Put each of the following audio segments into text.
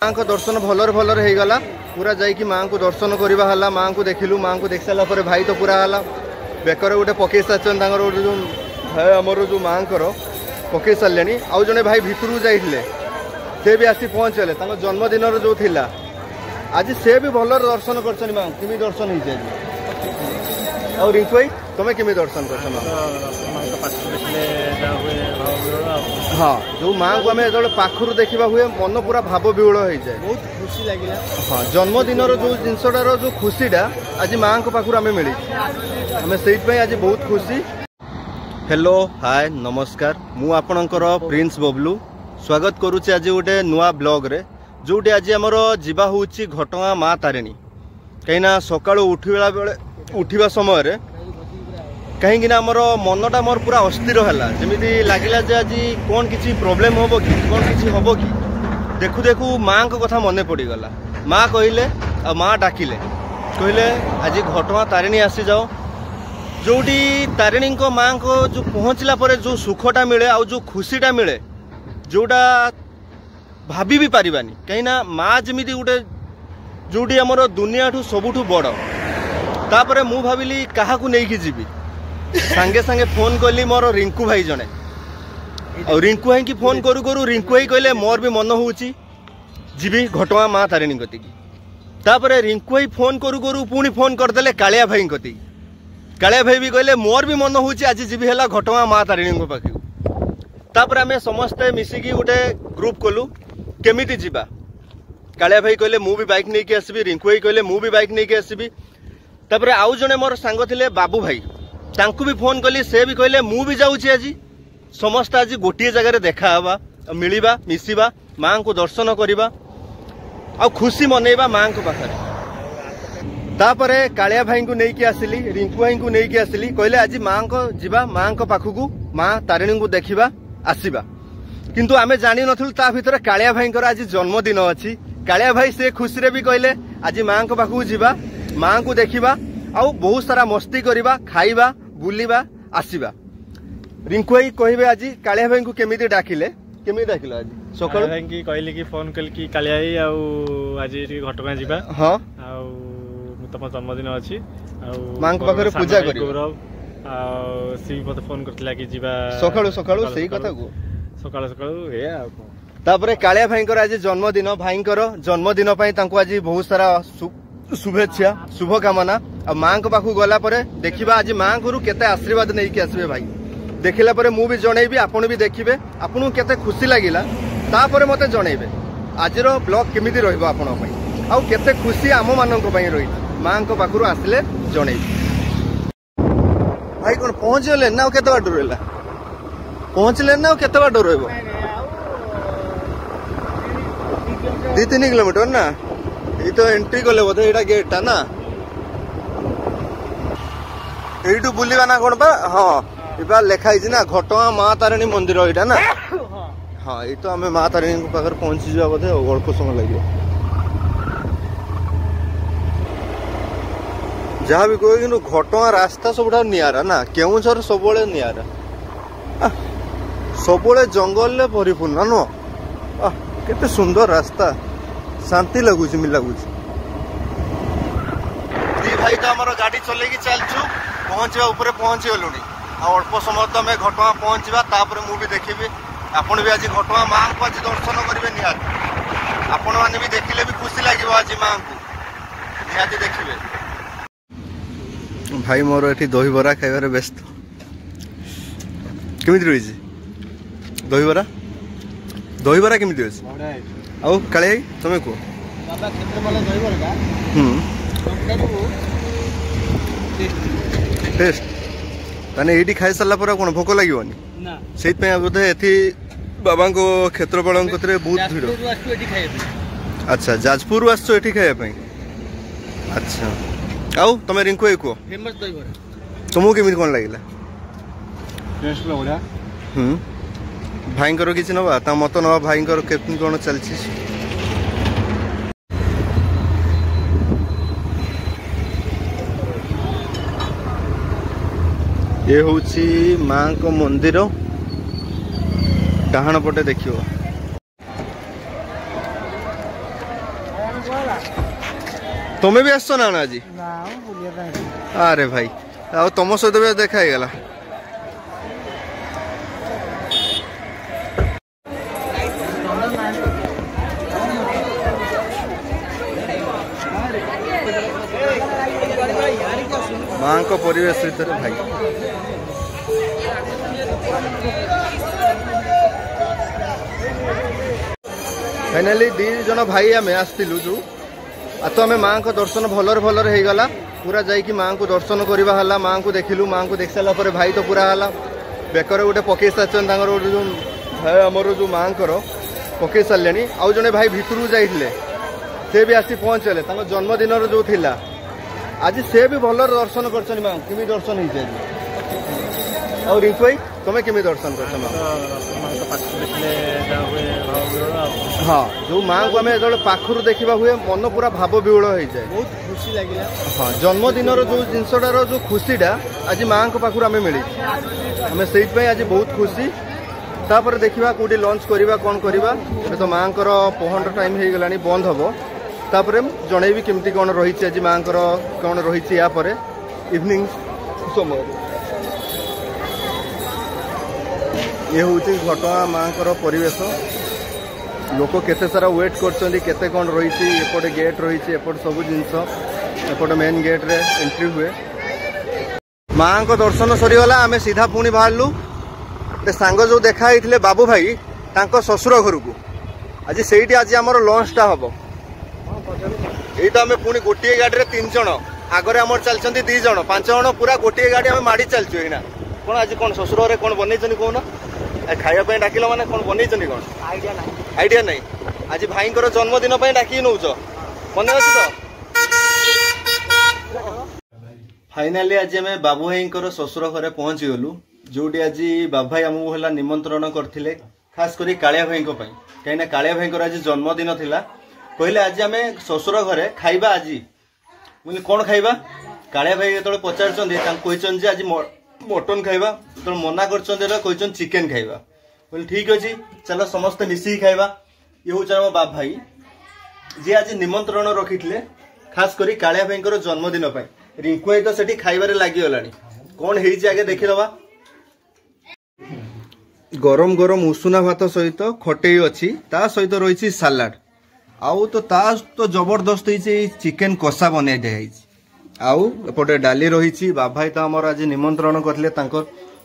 माँ को दर्शन भलर भलर हो गला पूरा जाइए माँ को दर्शन करवा माँ को देखिलु माँ को देख सारा भाई तो पूरा है बेकर गोटे पकई सारी जो भाई आमर जो माँ पकई सारे आउ जड़े भाई भितर जाइए से भी आसी पहुँचले जन्मदिन जो थिला आज से भी भल दर्शन कर माँ केमी दर्शन हो रिंकू भाई तुम्हें केमी दर्शन कर हाँ जो माँ को आम जो पाखर देखा हुए मन पूरा भाव विहूल हो जाए बहुत खुशी लगे हाँ जन्मदिन जो जिनसटार जो खुशीटा आज माँ को पाखर आम मिली आम से आज बहुत खुशी। हेलो हाय नमस्कार मु आपणकर प्रिंस बबलू स्वागत करुच्ची आज गोटे नुआ ब्लॉग रे जोटे आज आमर जीवा होची घटगां माँ तारिणी कहीं सकाळु उठा समय कहीं आमर मनटा मोर पूरा अस्थिर है जमी लगिला जे आज कौन किसी प्रोब्लेम हम कि कौन किसी हम कि देखु देखु माँ को कथा मन पड़गला माँ कहले आ माँ डाकिले कहले आज घटगां तारिणी आसी जाओ जोटी तारिणी को माँ को जो पहुँचला पर जो सुखटा मिले आ जो खुशीटा मिले जोटा भाभी भी पारिबानी कहीं माँ जमी गोटे जोटी आमर दुनिया ठू सबुठू बड़ तापर मु भाविली क्या नहीं जीवी सांगे सांगे फोन कली मोर रिंकू भाई जने और रिंकू भाई की फोन करू करू रिंकू भाई कहले मोर भी मन होची जीवी घटगां माँ तारिणी गति की तापर रिंकू भाई फोन करू करू पुणी फोन करदेले कालिया भाई गति कालिया भाई भी कहले मोर भी मन होची आज जीवी है घटगां माँ तारिणी पाखे तापर आम समस्ते मिसिकी गोटे ग्रुप कलु केमिति जीवा कालिया भाई कहले मु भी बाइक नहीं आसबि रिंकू भाई कहले मु भी बाइक नहीं आसबि तापर आउ जने मोर सांग थिले बाबू भाई तांकु भी फोन कली से भी कहले मु भी जाऊँगी आज समस्त आज गोटे जगह देखा हवा मिलवा मिसवा माँ को दर्शन करवा आ खुशी मनइबा माँ को पाखे तापर कालिया भाई को लेकिन आसली रिंकू भाई को लेकिन आसली कहले आज माँ को जीवा माँ को पाखक माँ तारिणी को देखा आसवा किंतु आमे जानी नथुल ता भीतर कालिया भाई आज जन्मदिन अच्छी कालिया भाई से खुशी रे भी कहले आज माँ को पाखक जीवा माँ को देखा आउ बहुत सारा मस्ती करवा खाइबा बुलिबा आसीबा रिंकू भाई कहबे आज कालिया भाई को केमिति डाकिले आज सकाळ भाई की कहली कि फोन कल कि कालिया भाई आउ आज घटगां जीवा हां आउ तम जन्मदिन अछि आउ मां को पाखरे पूजा करी गौरव आउ सी मते फोन करतला कि जीवा सकाळ सकाळ सही कथा को सकाळ सकाळ हे आ तापरे कालिया भाई आज जन्मदिन भाई जन्मदिन पई तांको आज बहुत सारा शुभेच्छा शुभकामना आ माँ को पाखु गला परे देखिबा आज माँ को केते आशीर्वाद नहीं कि आसबे भाई देखिला परे मु भी जणैबी आपण भी देखिबे आपन केते खुशी लागिला तापरे मते जणैबे आजरो ब्लॉग केमिति रहइबो आपण पई आ केते खुशी आम मानन पई रही माँ को पाखु आसले जणैबी भाई कोन पहुंचले ना केते बाट रहला पहुंचले ना केते बाट रहइबो 2-3 किलोमीटर ना ये तो एंट्री कले बोधे एटा गेट टा ना एटू बुलिबा ना कोन बा हां इबा लिखाई छी ना घटगां माँ तारिणी मंदिर एटा ना हां ये तो हमें माँ तारिणी को पाकर पहुंची जा बोधे अल्प समय लागियो जहाँ भी कोई कि घटगां रास्ता सबुठा नियारा ना केउंझर सबले नियारा सबले जंगल ले परिपूर्ण नो केते सुंदर रास्ता शांति लगुच लगुच भाई तो आम गाड़ी चलेगी चलचु पहुँचवा ऊपर पहुँची गलु अल्प समय तो आम घटगां पहुँचवा तापर मु भी देखी आपण भी आज घटगां माँ को आज दर्शन करेंगे निहाती आपण मैंने भी देखिले भी खुशी लगे आज माँ को निहाती देखिए भाई मोर ये दहीबरा खाइबार व्यस्त केमिति रही दहीबरा दहीबरा केमिति अछि आउ काले तुम्हें को बाबा क्षेत्र वाला दहीबरा टेस्ट ताने एडी खाई सारा पर कोन भोक लागोनी ना सेत पे बोधे एथि बाबा को क्षेत्रपाल कतरे बहुत भीड़ अच्छा जाजपुर आसो एठी खाया पई अच्छा आउ तमे रिंकू एको फेमस दहीबरा तुमको केमिति कोन लागिला टेस्ट बढिया भाई किसी नवा ता मत नवा भाई केतन कौन चलछि ये होची माँ को मंदिर डाहाण पटे देखियो तुम्हें भी आस ना आज अरे भाई आ तुम सहित भी देखा ही गला माँ को परिवेश भीतर भाई फाइनाली 2 जन भाई आम आसलु जो तो आम माँ को दर्शन भलर भलर हो गला पूरा जाइए माँ को दर्शन करवा माँ को देखिलु माँ को देख सारा पर भाई तो पूरा है बेकर गोटे पकई सारी गोटे जो भाई आमर जो माँ पकई सारे आउ जड़े भाई भितर जाइए से भी आसी पहुँचले जन्मदिन जो थिला आज से भी भल दर्शन कर माँ केमी दर्शन हो और रिंकू भाई तुम्हें केमी दर्शन कर हाँ जो माँ को आम जो पाखर देखा हुए मन पूरा भाव विहूल हो जाए बहुत खुशी लगे हाँ जन्मदिन जो जिनसटार जो खुशीटा आज माँ को पाखर आम मिली आम से आज बहुत खुशी तापर देखा कौटी लंच करवा कौन करवा तो माँ को पहर टाइम हो गला बंद हम तापर जनईबी केमती कौन रही आज माँ कौन रही या इवनिंग समय ये हूँ घटगाँ माँ परिवेश लोक केते सारा वेट करते कौन रही एपटे गेट रही एपट सब जिनस एपटे मेन गेट रे एंट्री हुए माँ को दर्शन सरीगला आम सीधा पुणी बाहरलु सांग जो देखाई बाबू भाई तांको ससुर घर को आज से आज आमर लंचटा हम यही तो आम पुणी गोटे गाड़ी 3 जन आगे आम चलते 2 जन 5 जन पूरा गोटे गाड़ी आम माड़ी चलचु ना कौन आज कौन ससुर घरे कौन बनई कौन खाया डाकिल मैंने कौन बनई कौन आइडिया नहीं आज भाई जन्मदिन डाक नौ मन अच्छे तो फाइनाली आज आम बाबू भाई ससुर घरे पहुँची गलु जो आज बाबू भाई आमको है निमंत्रण करते खास कर कालिया भाई कहीं कालिया भाई आज जन्मदिन थिला कहले आज आम ससुर घरे खाइबा आज मुझे कौन खाइबा कालिया भाई जो पचार आज मटन खाइबा तो मना कर चिकेन खाइबा बोले ठीक अच्छे चलो समस्ते मिसिकी खाइबा ये हूँ आम बाप भाई जी आज निमंत्रण रखी खास करी कालिया भाई जन्मदिन रिंकू भाई तो सेठी खाइबारे लागिगला कौन है आगे देखीदबा गरम गरम उषुना भात सहित खटेई अच्छी ता सहित रही सालाड आउ तो जबरदस्त चिकेन कषा बनई दिखाई आउ एपटे डाली रही बाबा भाई तो आमर आज निमंत्रण करते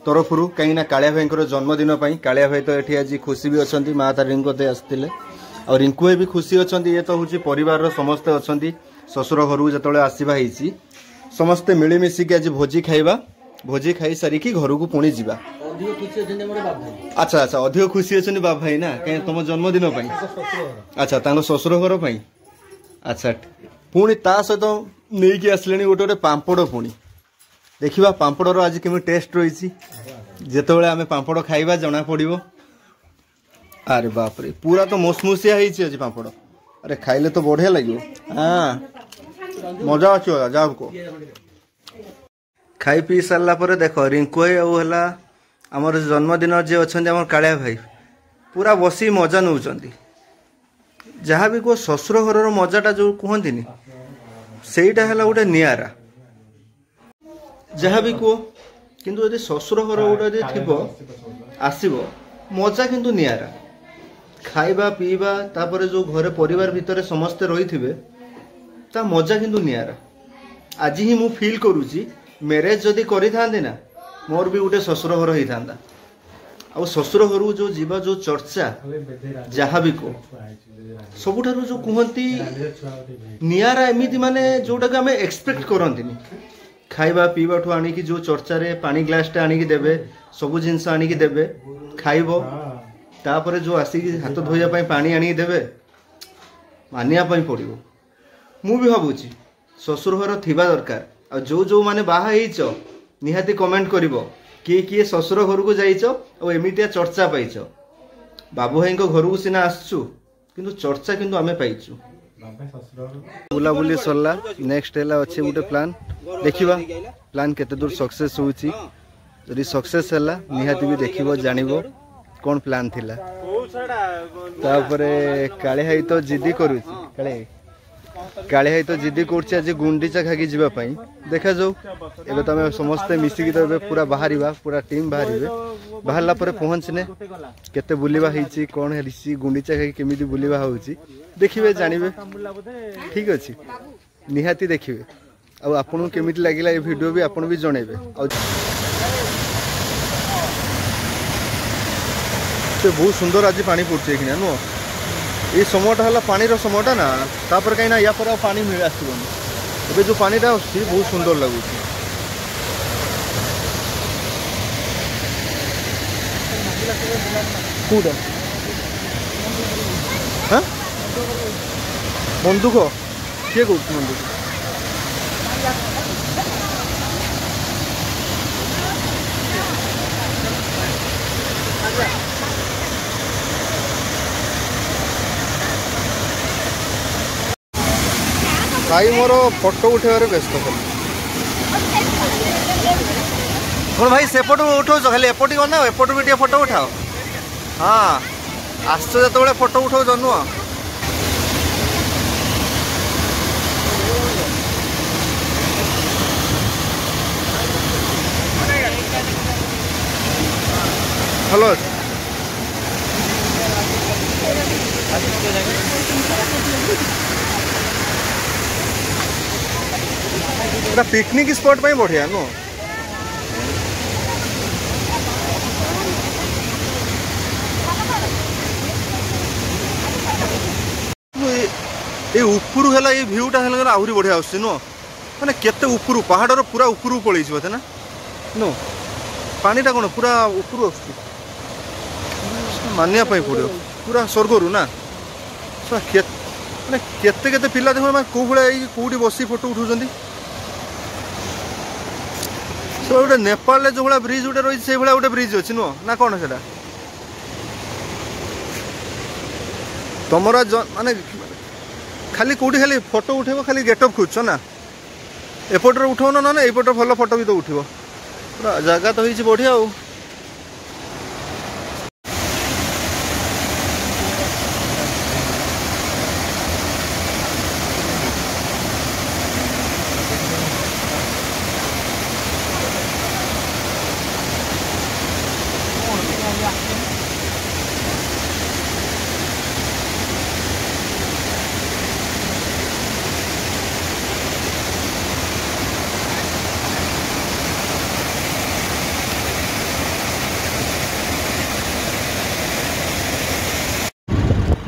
तरफ कहीं कालिया भाई जन्मदिन कालिया भाई तो ये आज खुशी भी अच्छा माँ तारिणी को आसते और रिंकू भाई भी खुशी अच्छा ये तो हूँ परिवार समस्ते अच्छा ससुर घर जो आसवा समस्ते मिलमिशिकी आज भोजी खाइबा भोजी खाई सारिकी घर को पुणी जावा अच्छा अच्छा अधिक खुशी अच्छे बाबा भाई ना कहीं तुम जन्मदिन अच्छा ससुर घर अच्छा पुणी ता सहित नहीं कि आसले गोटे गोटे पांपड़ पुणी देखा पांपड़ आज केमी टेस्ट रही जिते आम पांपड़ खाइबा जना पड़ो अरे बाप रे पूरा तो मुसमुसिया आज पांपड़ अरे खाइले तो बढ़िया लगे हाँ मजा अच्छे जाओ को खाई पी सारा पर देख रिंकू है आमर जन्मदिन जे अच्छा कालिया भाई पूरा बसी मजा नौ जहाँ भी कह ससुर घर मजाटा जो कहती सेटा है गोटे निआरा जहाँ भी कह किंतु यदि ससुर घर गोटे थी आसब मजा किंतु निआरा खाइबा पीवा तापर जो घरे परिवार भितर समस्ते रही थे ता मजा किंतु निआरा आज ही मु फील करुची मैरेज जदि करी थांती ना मोर भी गोटे ससुर घर होता आ ससुर घर जो जीवा जो चर्चा जहाँ भी को सबुठारु जो कहती निआरा एमती माने जोटा आम एक्सपेक्ट करती खाइबा पीवा ठू आनिकी जो चर्चा रे पानी ग्लासटा आनिकी देबे सब जिनस आनिकी देबे खाइबो तापर जो आसिकी हाथ धोइया पानी आनिकी देबे मानिया पड़ो मु भी भावुची ससुर घर थिबा दरकार आ जो जो माने बाहा हेइच निहाती कमेंट करिवो किए किए ससुर घर को जाइच और एमितिया चर्चा पाइच बाबू भाई घर को सीना आसचु किंतु चर्चा किंतु आमे पाइचु बुलाबुली सरला नेक्स्ट है अच्छे गोटे प्लान देखिबा प्लान केते दूर सक्सेस होउची यदि सक्सेस हैला निहाती भी देखिबो जानिबो कौन प्लान थिला तापरे काले हाई तो जिद्दी करूची काले काली भाई तो जिद्दी कर आज गुंडीचा खागी जावाई देखा जाऊ एबे तो समस्ते मिसिकी तो पूरा बाहर पूरा टीम बाहर बाहरला पर पहुँचने केते बुलिबा होईची कौन है गुंडीचा खागी केमिति बुलिबा होउची देखिए जानवे ठीक अच्छे निहाती देखिए आ आपन केमिति लागिला ये वीडियो भी आपन भी जणेबे बहुत सुंदर आज पानी पड़े कि नुह ये समयटा है पानी समयटा ना तापर कहीं या पर पानी मिल आसबनी ए जो पानीटा बहुत सुंदर लगुच कौटा हाँ बंदूक किए कौन बंदूक भाई मोर फोटो उठेबार व्यस्त कौन भाई सेपट उठाऊ खाली एपटी कौन ना एपट भी फोटो उठाओ हाँ आस जो फोटो उठाऊ नुह हेलो पिकनिक स्पॉट पे बढ़िया नु उपरू है ये भ्यूटा है आहरी बढ़िया आस मैंने केते उपरू पहाड़ पूरा उपरू पलैस बोधे ना नो पानीटा कौन पूरा उपरू आस मानिया पड़ो पूरा स्वर्गरू ना मैंने केते केते पिला देख कौ भाई कौटी बसी फोटो उठाऊँ गोटे नेपाल जो भाई ब्रिज गोटे रही से भाई गोटे ब्रिज अच्छी नुह ना कौन से तुम माने खाली कौटी खाली फोटो उठेब खाली गेटअप खोज ना एपटर उठाऊ ना ना एपटर भल फोटो भी तो उठो पूरा जगह तो होती बढ़िया आ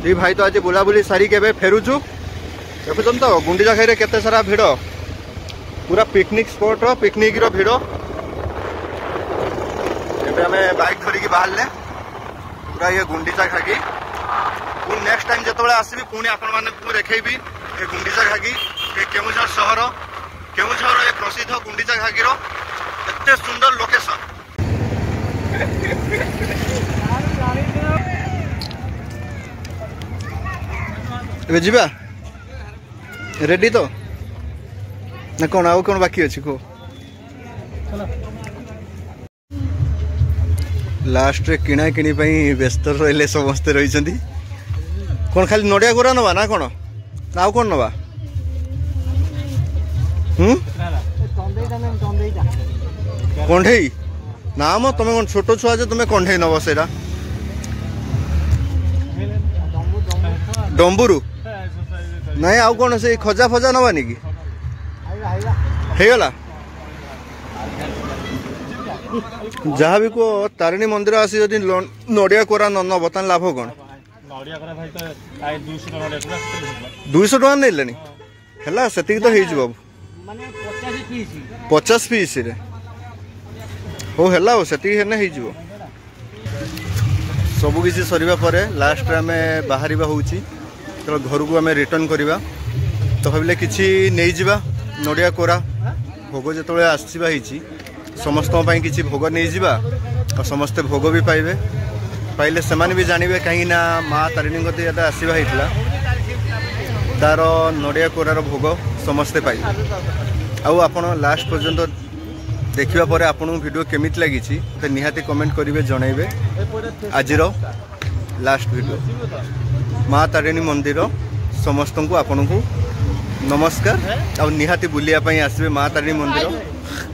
दी भाई तो आज बुलाबुली सारी के फेरुचु देखुन तो गुंडीचा खाई केते सारा भिड़ पूरा पिकनिक स्पॉट पिकनिक भिड़ एबे हमें बाइक धरिकी बाहर पूरा ये गुंडीचा खागी पुणी नेक्स्ट टाइम जो आसबि पुणी आपण माने देखैबी ये गुंडीचा खागी केमुझर सहर केमुझर ये प्रसिद्ध गुंडीचा खागी एते सुंदर लोकेशन जा रेडी तो ना कौन आउ कौन बाकी अच्छी को लास्ट रे किणा किणी व्यस्त रही समस्ते रही कौन खाली नड़िया गोरा नवा ना कौन ना आउ कौन नवा कंढई ना मो तुम कौन छोट छुआ जे तुम कंढई नब से डम्बुरु नहीं आउ कौन से खजा फजा नवानी कि जहाँ भी को तारिणी मंदिर आसी जदि नड़िया कोरा न नब तान लाभ कौन 200 टका नहीं है से तो हो 50 पीस हो है से सबू किसी सरिबा परे लास्ट रे हमें बाहर होउची तो घर को आम रिटर्न करवा तो भाविले किसी नहीं जावा नड़िया कोरा भोग जो आसवा समस्त किसी भोग नहीं जावा और समस्ते भोग भी पाइबे पाइले से भी जानवे कहीं माँ तारिणी गति आसवा होता तार नड़िया कोरार भोग समस्ते पाइबे आउ आपण लास्ट पर्यंत देखिबा परे आपन वीडियो केमित लगी तो निहाती कमेंट करेंगे जनइबे आज लास्ट वीडियो माँ तारिणी मंदिर समस्त को आपन को नमस्कार आ निहाती बुलिया पई आसबे माँ तारिणी मंदिर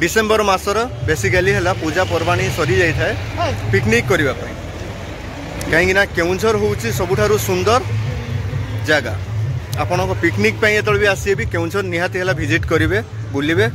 डिसेम्बर मासर बेसिकली है पूजा पर्वाणी सरी जाए पिकनिक करने कहीं केउंझर हूँ सबुठारु सुंदर जगह आपण पिकनिक जो भी आसबे केउंझर निहाती है विजिट करेंगे बुलिबे।